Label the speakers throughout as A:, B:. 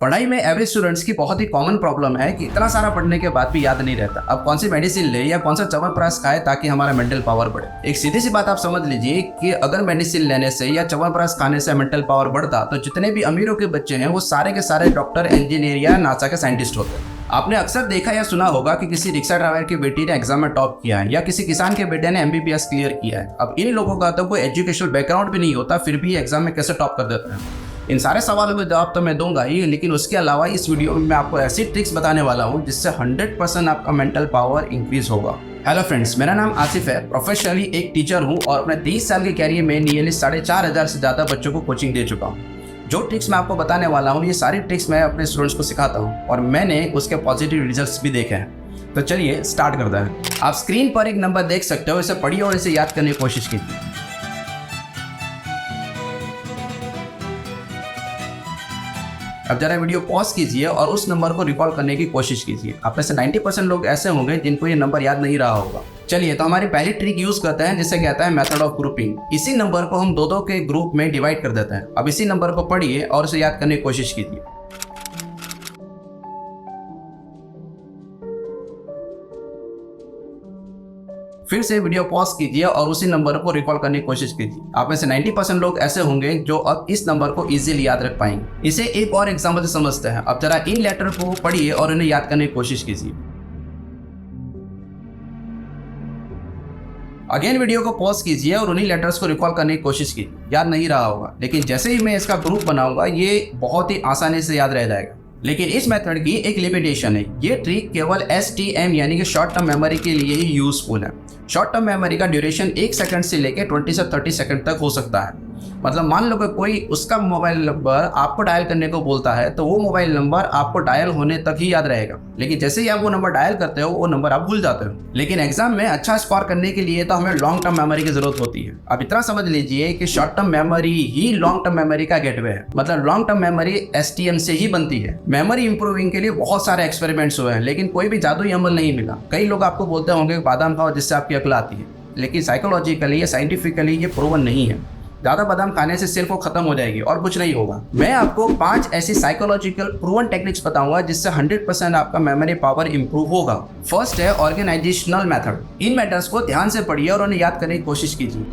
A: पढ़ाई में average students की बहुत ही कॉमन प्रॉब्लम है कि इतना सारा पढ़ने के बाद भी याद नहीं रहता। अब कौन सी मेडिसिन ले या कौन सा च्यवनप्राश खाए ताकि हमारा मेंटल पावर बढ़े। एक सीधी सी बात आप समझ लीजिए कि अगर मेडिसिन लेने से या च्यवनप्राश खाने से मेंटल पावर बढ़ता तो जितने भी अमीरों के बच्चे हैं वो सारे के सारे डॉक्टर, इंजीनियर या नासा के साइंटिस्ट होते। आपने अक्सर देखा या सुना होगा कि किसी रिक्शा ड्राइवर की बेटी ने एग्जाम में टॉप किया है या किसी किसान के बेटे ने MBBS क्लियर किया है। अब इन लोगों का तो कोई एजुकेशनल बैकग्राउंड भी नहीं होता, फिर भी एग्जाम में कैसे टॉप कर देते हैं। इन सारे सवालों के जवाब तो मैं दूंगा ही, लेकिन उसके अलावा इस वीडियो में मैं आपको ऐसी ट्रिक्स बताने वाला हूँ जिससे 100% आपका मेंटल पावर इंक्रीज होगा। हेलो फ्रेंड्स, मेरा नाम आसिफ है। प्रोफेशनली एक टीचर हूँ और अपने 30 साल के कैरियर में नियरली 4,500 से ज़्यादा बच्चों को कोचिंग दे चुका हूँ। जो ट्रिक्स मैं आपको बताने वाला हूँ ये सारी ट्रिक्स मैं अपने स्टूडेंट्स को सिखाता हूँ और मैंने उसके पॉजिटिव रिजल्ट्स भी देखे हैं। तो चलिए स्टार्ट करते हैं। आप स्क्रीन पर एक नंबर देख सकते हो, इसे पढ़िए और इसे याद करने की कोशिश कीजिए। अब जरा वीडियो पॉज कीजिए और उस नंबर को रिकॉल करने की कोशिश कीजिए। आप में से 90% लोग ऐसे होंगे जिनको ये नंबर याद नहीं रहा होगा। चलिए तो हमारी पहली ट्रिक यूज करते हैं जिसे कहता है मेथड ऑफ ग्रुपिंग। इसी नंबर को हम दो के ग्रुप में डिवाइड कर देते हैं। अब इसी नंबर को पढ़िए और उसे याद करने की कोशिश कीजिए। फिर से वीडियो पॉज कीजिए और उसी नंबर को रिकॉल करने की कोशिश कीजिए। आप में से 90% लोग ऐसे होंगे जो अब इस नंबर को इजीली याद रख पाएंगे। इसे एक और एग्जांपल से समझते हैं। अब जरा इन लेटर को पढ़िए और उन्हें याद करने की कोशिश कीजिए। अगेन वीडियो को पॉज कीजिए और उन्हीं लेटर्स को रिकॉल करने की कोशिश कीजिए। याद नहीं रहा होगा, लेकिन जैसे ही मैं इसका ग्रुप बनाऊंगा ये बहुत ही आसानी से याद रह जाएगा। लेकिन इस मेथड की एक लिमिटेशन है। ये ट्रिक केवल STM यानी कि शॉर्ट टर्म मेमोरी के लिए ही यूजफुल है। शॉर्ट टर्म मेमोरी का ड्यूरेशन 1 सेकंड से लेकर 20 से 30 सेकंड तक हो सकता है। मतलब मान लो कि कोई उसका मोबाइल नंबर आपको डायल करने को बोलता है तो वो मोबाइल नंबर आपको डायल होने तक ही याद रहेगा, लेकिन जैसे ही आप वो नंबर डायल करते हो वो नंबर आप भूल जाते हो। लेकिन एग्जाम में अच्छा स्कोर करने के लिए तो हमें लॉन्ग टर्म मेमोरी की जरूरत होती है। अब इतना समझ लीजिए कि शॉर्ट टर्म मेमोरी ही लॉन्ग टर्म मेमोरी का गेटवे है। मतलब लॉन्ग टर्म मेमोरी STM से ही बनती है। मेमोरी इंप्रूविंग के लिए बहुत सारे एक्सपेरिमेंट्स हुए हैं, लेकिन कोई भी जादुई अमल नहीं मिला। कई लोग आपको बोलते होंगे बादाम खाओ जिससे आपकी अकल आती है, लेकिन साइकोलॉजिकली या साइंटिफिकली ये प्रूवन नहीं है। ज्यादा बादाम खाने से सिर्फ वो खत्म हो जाएगी और कुछ नहीं होगा। मैं आपको 5 ऐसी साइकोलॉजिकल प्रूवन टेक्निक्स बताऊंगा जिससे 100% आपका मेमोरी पावर इंप्रूव होगा। फर्स्ट है ऑर्गेनाइजेशनल मेथड। इन मेथड्स को ध्यान से पढ़िए और उन्हें याद करने की कोशिश कीजिए।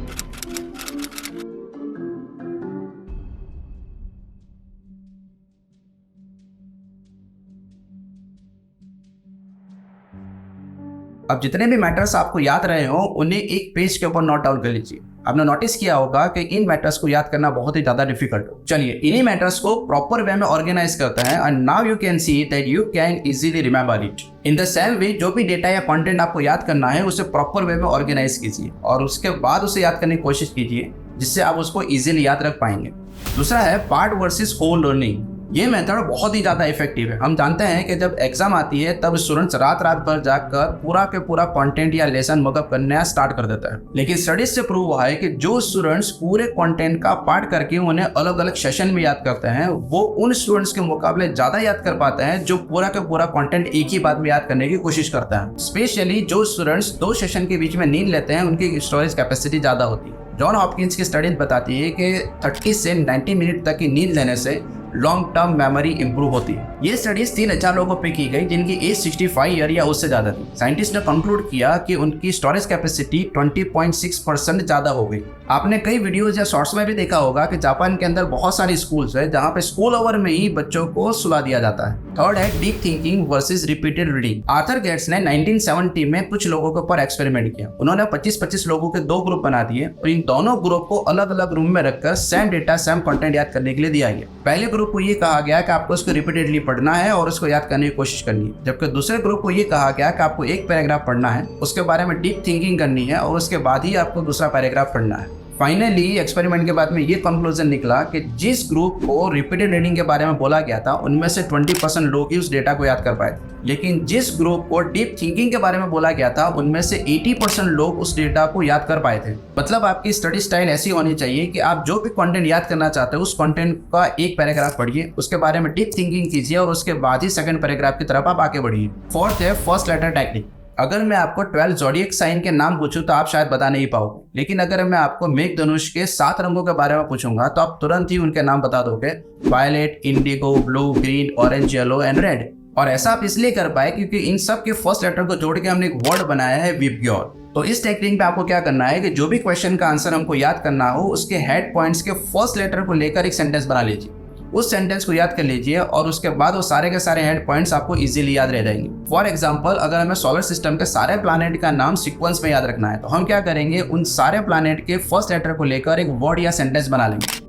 A: अब जितने भी मैटर्स आपको याद रहे हो उन्हें एक पेज के ऊपर नोट डाउन कर लीजिए। आपने नोटिस किया होगा कि इन मैटर्स को याद करना बहुत ही ज्यादा डिफिकल्ट हो। चलिए इन्हीं मैटर्स को प्रॉपर वे में ऑर्गेनाइज करते हैं and now you can see that you can easily remember it. In the same way जो भी डेटा या कंटेंट आपको याद करना है उसे प्रॉपर वे में ऑर्गेनाइज कीजिए और उसके बाद उसे याद करने की कोशिश कीजिए जिससे आप उसको इजीली याद रख पाएंगे। दूसरा है पार्ट वर्सेस होल लर्निंग। ये मेथड बहुत ही ज़्यादा इफेक्टिव है। हम जानते हैं कि जब एग्जाम आती है तब स्टूडेंट्स रात भर जाकर पूरा के पूरा कंटेंट या लेसन मकअप करना स्टार्ट कर देता है, लेकिन स्टडीज से प्रूव हुआ है कि जो स्टूडेंट्स पूरे कंटेंट का पार्ट करके उन्हें अलग अलग सेशन में याद करते हैं वो उन स्टूडेंट्स के मुकाबले ज़्यादा याद कर पाते हैं जो पूरा का पूरा कंटेंट एक ही बात में याद करने की कोशिश करते हैं। स्पेशली जो स्टूडेंट्स 2 सेशन के बीच में नींद लेते हैं उनकी स्टोरेज कैपेसिटी ज़्यादा होती है। जॉन हॉपकिंस की स्टडीज बताती है कि 30 से 90 मिनट तक की नींद लेने से लॉन्ग टर्म मेमोरी इंप्रूव होती है। ये स्टडीज 3000 लोगों पे की गई जिनकी एज 65 ईयर या उससे ज्यादा थी। साइंटिस्ट ने कंक्लूड किया कि उनकी स्टोरेज कैपेसिटी 20.6% ज्यादा हो गई। आपने कई वीडियोस या शॉर्ट्स में भी देखा होगा कि जापान के अंदर बहुत सारे स्कूल्स है जहाँ पे स्कूल ओवर में ही बच्चों को सुला दिया जाता है। थर्ड है deep thinking versus repeated reading. Arthur Gates ने 1970 में कुछ लोगों के ऊपर एक्सपेरिमेंट किया। उन्होंने 25-25 लोगों के 2 ग्रुप बना दिए और इन दोनों ग्रुप को अलग अलग रूम में रखकर सेम डेटा सेम कंटेंट याद करने के लिए दिया गया। पहले ग्रुप को ये कहा गया कि आपको उसको रिपीटेडली पढ़ना है और उसको याद करने की कोशिश करनी है, जबकि दूसरे ग्रुप को ये कहा गया कि आपको एक पैराग्राफ पढ़ना है, उसके बारे में डीप थिंकिंग करनी है और उसके बाद ही आपको दूसरा पैराग्राफ पढ़ना है। फाइनली एक्सपेरिमेंट के बाद में ये कंक्लूजन निकला कि जिस ग्रुप को रिपीटेड रीडिंग के बारे में बोला गया था उनमें से 20% लोग ही उस डेटा को याद कर पाए थे, लेकिन जिस ग्रुप को डीप थिंकिंग के बारे में बोला गया था उनमें से 80% लोग उस डेटा को याद कर पाए थे। मतलब आपकी स्टडी स्टाइल ऐसी होनी चाहिए कि आप जो भी कंटेंट याद करना चाहते हो उस कंटेंट का एक पैराग्राफ पढ़िए, उसके बारे में डीप थिंकिंग कीजिए और उसके बाद ही सेकंड पैराग्राफ की तरफ आप आगे बढ़िए। फोर्थ है फर्स्ट लेटर टेक्निक। अगर मैं आपको 12 ज़ोडिएक साइन के नाम पूछूं तो आप शायद बता नहीं पाओगे, लेकिन अगर मैं आपको मेघधनुष के 7 रंगों के बारे में पूछूंगा तो आप तुरंत ही उनके नाम बता दोगे, violet, indigo, blue, green, orange, yellow and red. और ऐसा आप इसलिए कर पाए क्योंकि इन सब के फर्स्ट लेटर को जोड़ के हमने एक वर्ड बनाया है विबग्योर। तो इस टेक्निक पे आपको क्या करना है कि जो भी क्वेश्चन का आंसर हमको याद करना हो उसके हेड पॉइंट्स के फर्स्ट लेटर को लेकर एक सेंटेंस बना लीजिए, उस सेंटेंस को याद कर लीजिए और उसके बाद वो सारे के सारे हेड पॉइंट्स आपको इजीली याद रह जाएंगे। फॉर एग्जांपल, अगर हमें सोलर सिस्टम के सारे प्लैनेट का नाम सीक्वेंस में याद रखना है तो हम क्या करेंगे, उन सारे प्लैनेट के फर्स्ट लेटर को लेकर एक वर्ड या सेंटेंस बना लेंगे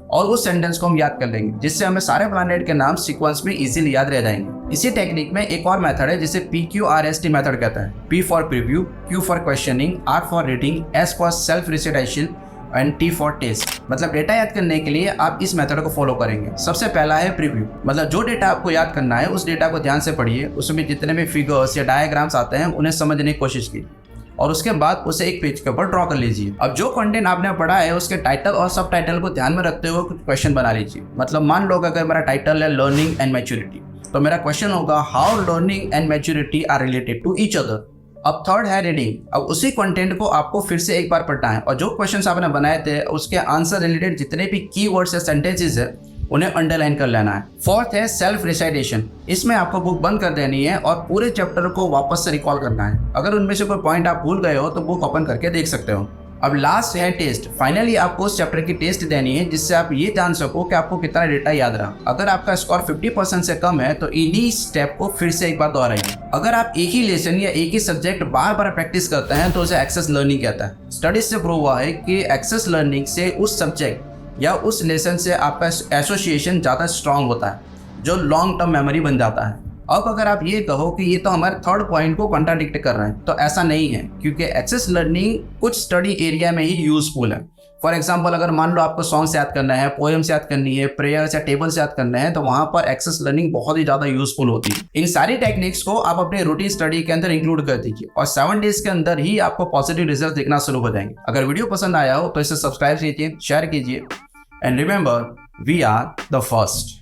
A: और उस सेंटेंस को हम याद कर लेंगे, जिससे हमें सारे प्लैनेट के नाम सीक्वेंस में इजीली याद रह जाएंगे। इसी टेक्निक में एक और मेथड है जिसे PQRST मेथड कहता है। P for preview, Q for questioning, R for reading, S for self recitation and T for test. मतलब डेटा याद करने के लिए आप इस मेथड को फॉलो करेंगे। सबसे पहला है प्रीव्यू, मतलब जो डेटा आपको याद करना है उस डेटा को ध्यान से पढ़िए, उसमें जितने भी फिगर्स या डायग्राम्स आते हैं उन्हें समझने की कोशिश कीजिए और उसके बाद उसे एक पेज के ऊपर ड्रॉ कर लीजिए। अब जो कंटेंट आपने पढ़ा है उसके टाइटल और सब टाइटल को ध्यान में रखते हुए कुछ क्वेश्चन बना लीजिए। मतलब मान लो अगर मेरा टाइटल है लर्निंग एंड मैच्योरिटी, तो मेरा क्वेश्चन होगा how learning and maturity are related to each other. अब थर्ड है रीडिंग। अब उसी कंटेंट को आपको फिर से एक बार पढ़ना है और जो क्वेश्चंस आपने बनाए थे उसके आंसर रिलेटेड जितने भी कीवर्ड्स या सेंटेंसेस है उन्हें अंडरलाइन कर लेना है। फोर्थ है सेल्फ रिसाइटेशन। इसमें आपको बुक बंद कर देनी है और पूरे चैप्टर को वापस से रिकॉल करना है। अगर उनमें से कोई पॉइंट आप भूल गए हो तो बुक ओपन करके देख सकते हो। अब लास्ट है टेस्ट। फाइनली आपको उस चैप्टर की टेस्ट देनी है जिससे आप ये जान सको कि आपको कितना डेटा याद रहा। अगर आपका स्कोर 50% से कम है तो इन्हीं स्टेप को फिर से एक बार दोहराइए। अगर आप एक ही लेसन या एक ही सब्जेक्ट बार बार प्रैक्टिस करते हैं तो उसे एक्सेस लर्निंग कहता है। स्टडीज से प्रूव हुआ है कि एक्सेस लर्निंग से उस सब्जेक्ट या उस लेसन से आपका एसोसिएशन ज़्यादा स्ट्रांग होता है, जो लॉन्ग टर्म मेमोरी बन जाता है। अब अगर आप ये कहो कि ये तो हमारे थर्ड पॉइंट को कॉन्ट्राडिक्ट कर रहे हैं, तो ऐसा नहीं है, क्योंकि एक्सेस लर्निंग कुछ स्टडी एरिया में ही यूजफुल है। फॉर एग्जाम्पल, अगर मान लो आपको सॉन्ग से याद करना है, पोएम से याद करनी है, प्रेयर्स या टेबल से याद करना है, तो वहाँ पर एक्सेस लर्निंग बहुत ही ज़्यादा यूजफुल होती है। इन सारी टेक्निक्स को आप अपने रूटीन स्टडी के अंदर इंक्लूड कर दीजिए और 7 डेज के अंदर ही आपको पॉजिटिव रिजल्ट दिखना शुरू हो जाएंगे। अगर वीडियो पसंद आया हो तो इसे सब्सक्राइब कीजिए, शेयर कीजिए, and remember, we are the first.